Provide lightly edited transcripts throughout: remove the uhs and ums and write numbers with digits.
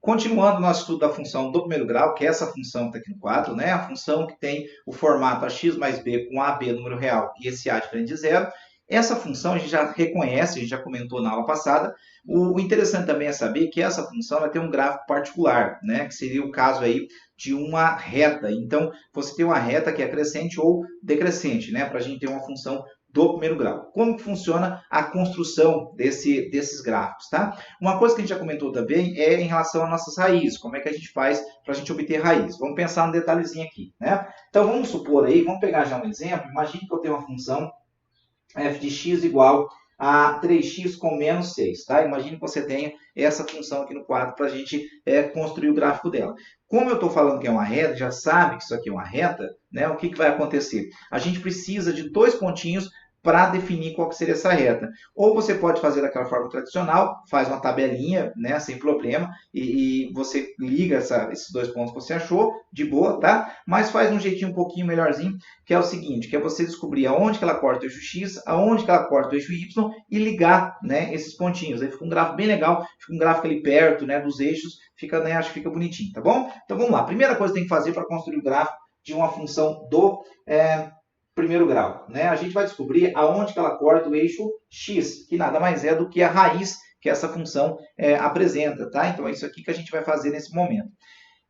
Continuando o nosso estudo da função do primeiro grau, que é essa função que está aqui no quadro, né? A função que tem o formato ax mais b com ab número real e esse a diferente de zero. Essa função a gente já reconhece, a gente já comentou na aula passada. O interessante também é saber que essa função vai ter um gráfico particular, né? Que seria o caso aí de uma reta. Então, você tem uma reta que é crescente ou decrescente, né? Para a gente ter uma função do primeiro grau. Como que funciona a construção desses gráficos, tá? Uma coisa que a gente já comentou também é em relação às nossas raízes. Como é que a gente faz para a gente obter raiz? Vamos pensar um detalhezinho aqui, né? Então, vamos supor aí, vamos pegar já um exemplo. Imagine que eu tenho uma função f de x igual a 3x com menos 6. Tá? Imagine que você tenha essa função aqui no quadro para a gente construir o gráfico dela. Como eu estou falando que é uma reta, já sabe que isso aqui é uma reta, né? O que vai acontecer? A gente precisa de dois pontinhos para definir qual que seria essa reta. Ou você pode fazer daquela forma tradicional, faz uma tabelinha, né, sem problema, e você liga esses dois pontos que você achou, de boa, tá? Mas faz um jeitinho um pouquinho melhorzinho, que é o seguinte, que é você descobrir aonde que ela corta o eixo x, aonde que ela corta o eixo y, e ligar, né, esses pontinhos. Aí fica um gráfico bem legal, fica um gráfico ali perto, né, dos eixos, fica, né, acho que fica bonitinho, tá bom? Então vamos lá, primeira coisa que tem que fazer para construir o gráfico de uma função do primeiro grau, né? A gente vai descobrir aonde que ela corta o eixo x, que nada mais é do que a raiz que essa função apresenta, tá? Então é isso aqui que a gente vai fazer nesse momento.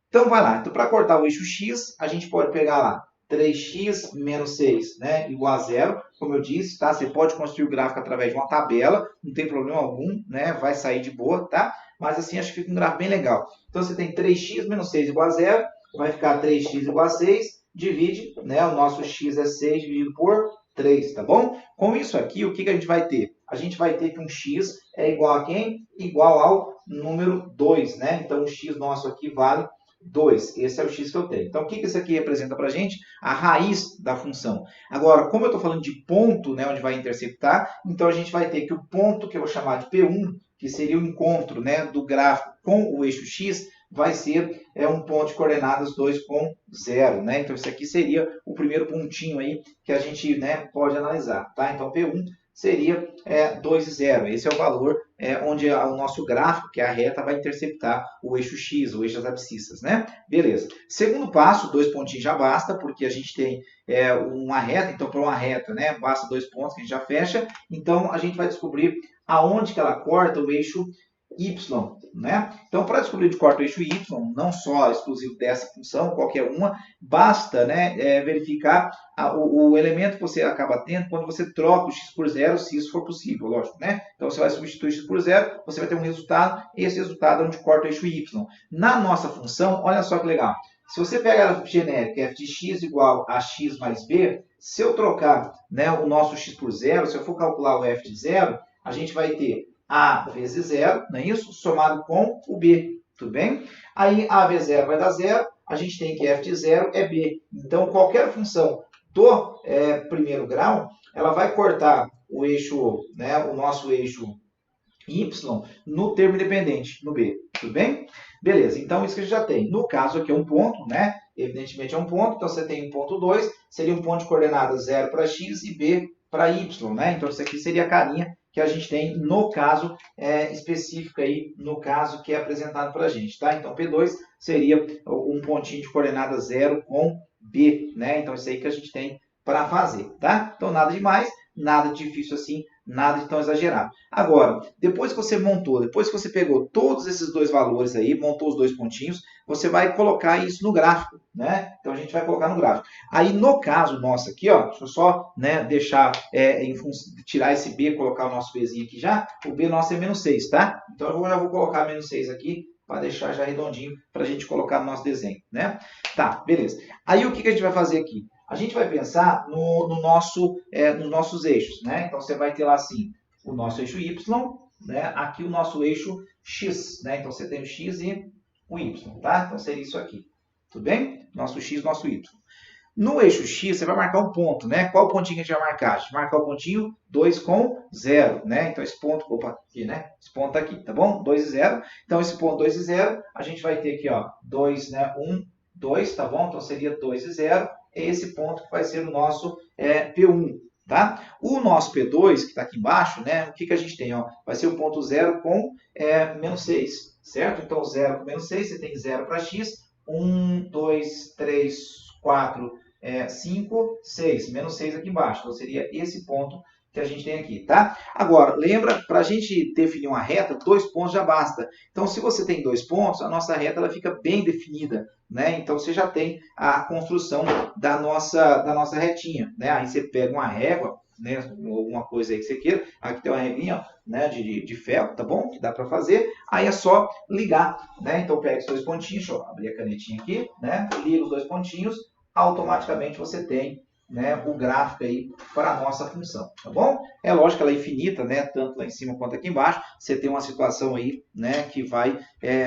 Então vai lá, então para cortar o eixo x, a gente pode pegar lá 3x menos 6, né, igual a zero, como eu disse, tá? Você pode construir o gráfico através de uma tabela, não tem problema algum, né? Vai sair de boa, tá? Mas assim, acho que fica um gráfico bem legal. Então você tem 3x menos 6 igual a zero, vai ficar 3x igual a 6, divide, né? O nosso x é 6 dividido por 3, tá bom? Com isso aqui, o que a gente vai ter? A gente vai ter que um x é igual a quem? Igual ao número 2, né? Então, o x nosso aqui vale 2. Esse é o x que eu tenho. Então, o que isso aqui representa para a gente? A raiz da função. Agora, como eu estou falando de ponto, né, onde vai interceptar, então a gente vai ter que o ponto que eu vou chamar de P1, que seria o encontro, né, do gráfico com o eixo x, vai ser um ponto de coordenadas 2 com 0, né? Então, isso aqui seria o primeiro pontinho aí que a gente, né, pode analisar, tá? Então, P1 seria 2 e 0. Esse é o valor onde o nosso gráfico, que é a reta, vai interceptar o eixo x, o eixo das abscissas, né? Beleza. Segundo passo, 2 pontinhos já basta, porque a gente tem uma reta, então para uma reta, né, basta 2 pontos que a gente já fecha. Então, a gente vai descobrir aonde que ela corta o eixo y, né? Então, para descobrir onde corta o eixo y, não só exclusivo dessa função, qualquer uma, basta, né, verificar o elemento que você acaba tendo quando você troca o x por zero, se isso for possível, lógico, né? Então, você vai substituir x por zero, você vai ter um resultado, e esse resultado é onde corta o eixo y. Na nossa função, olha só que legal. Se você pega a genérica f de x igual a x mais b, se eu trocar, né, o nosso x por zero, se eu for calcular o f de zero, a gente vai ter a vezes zero, não é isso? Somado com o b, tudo bem? Aí a vezes zero vai dar zero, a gente tem que f de zero é b. Então, qualquer função do primeiro grau, ela vai cortar o eixo, né, o nosso eixo y no termo independente, no b, tudo bem? Beleza, então isso que a gente já tem. No caso aqui é um ponto, né? Evidentemente é um ponto, então você tem um ponto 2, seria um ponto de coordenadas 0 para x e b para y, né? Então isso aqui seria a carinha que a gente tem no caso específico aí, no caso que é apresentado para a gente, tá? Então P2 seria um pontinho de coordenada 0 com B, né? Então isso aí que a gente tem para fazer, tá? Então nada demais, nada difícil assim, nada de tão exagerado. Agora, depois que você montou, depois que você pegou todos esses dois valores aí, montou os dois pontinhos, você vai colocar isso no gráfico, né? Então a gente vai colocar no gráfico. Aí no caso nosso aqui, ó, deixa eu só, né, deixar, tirar esse B, colocar o nosso Bzinho aqui já, o B nosso é menos 6, tá? Então eu já vou colocar menos 6 aqui, para deixar já redondinho, para a gente colocar no nosso desenho, né? Tá, beleza. Aí o que a gente vai fazer aqui? A gente vai pensar nos nossos eixos, né? Então, você vai ter lá assim, o nosso eixo y, né? Aqui o nosso eixo x, né? Então, você tem o x e o y, tá? Então, seria isso aqui, tudo bem? Nosso x, nosso y. No eixo x, você vai marcar um ponto, né? Qual pontinho que a gente vai marcar? A gente vai marcar o pontinho 2 com 0, né? Então, esse ponto, opa, aqui, né? Esse ponto aqui, tá bom? 2 e 0. Então, esse ponto 2 e 0, a gente vai ter aqui, ó, 2, né? 1, 2, tá bom? Então, seria 2 e 0. É esse ponto que vai ser o nosso P1, tá? O nosso P2, que está aqui embaixo, né? O que a gente tem? Ó? Vai ser o ponto 0 com menos 6, certo? Então, 0 com menos 6, você tem 0 para x, 1, 2, 3, 4, 5, 6, menos 6 aqui embaixo. Então, seria esse ponto que a gente tem aqui, tá? Agora, lembra, para a gente definir uma reta, 2 pontos já basta. Então, se você tem 2 pontos, a nossa reta ela fica bem definida, né? Então, você já tem a construção da nossa retinha, né? Aí você pega uma régua, né? Alguma coisa aí que você queira. Aqui tem uma reguinha, né? de ferro, tá bom? Que dá para fazer. Aí é só ligar, né? Então, pega os 2 pontinhos, deixa eu abrir a canetinha aqui, né? Liga os 2 pontinhos, automaticamente você tem, né, o gráfico aí para a nossa função, tá bom? É lógico que ela é infinita, né, tanto lá em cima quanto aqui embaixo, você tem uma situação aí, né, que vai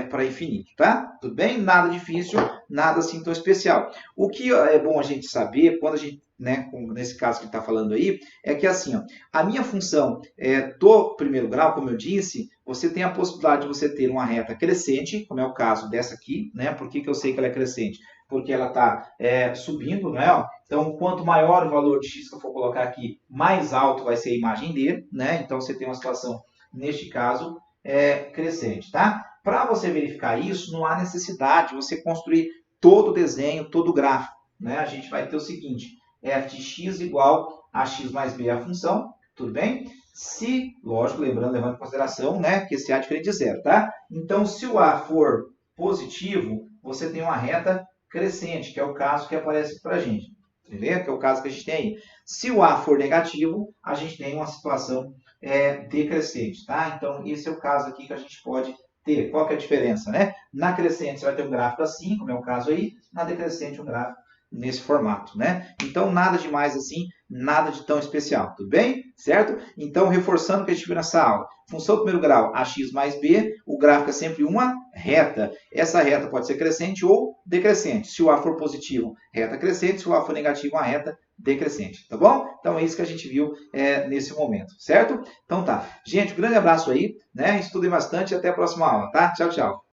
para infinito, tá? Tudo bem? Nada difícil, nada assim tão especial. O que é bom a gente saber, quando a gente, né, nesse caso que está falando aí, é que assim, ó, a minha função do primeiro grau, como eu disse, você tem a possibilidade de você ter uma reta crescente, como é o caso dessa aqui, né? Por que eu sei que ela é crescente? Porque ela está subindo, né? Então, quanto maior o valor de x que eu for colocar aqui, mais alto vai ser a imagem dele, né? Então, você tem uma situação, neste caso, crescente, tá? Para você verificar isso, não há necessidade de você construir todo o desenho, todo o gráfico, né? A gente vai ter o seguinte, f de x igual a x mais b a função, tudo bem? Se, lógico, levando em consideração, né, que esse a é diferente de zero, tá? Então, se o a for positivo, você tem uma reta crescente, que é o caso que aparece para a gente. Entendeu? Que é o caso que a gente tem aí. Se o A for negativo, a gente tem uma situação decrescente, tá? Então, esse é o caso aqui que a gente pode ter. Qual que é a diferença, né? Na crescente, você vai ter um gráfico assim, como é o caso aí. Na decrescente, um gráfico nesse formato, né? Então, nada demais assim, nada de tão especial, tudo bem? Certo? Então, reforçando o que a gente viu nessa aula. Função do primeiro grau, ax mais b, o gráfico é sempre uma reta. Essa reta pode ser crescente ou decrescente. Se o A for positivo, reta crescente. Se o A for negativo, uma reta decrescente, tá bom? Então, é isso que a gente viu nesse momento, certo? Então, tá. Gente, um grande abraço aí, né? Estudem bastante e até a próxima aula, tá? Tchau, tchau.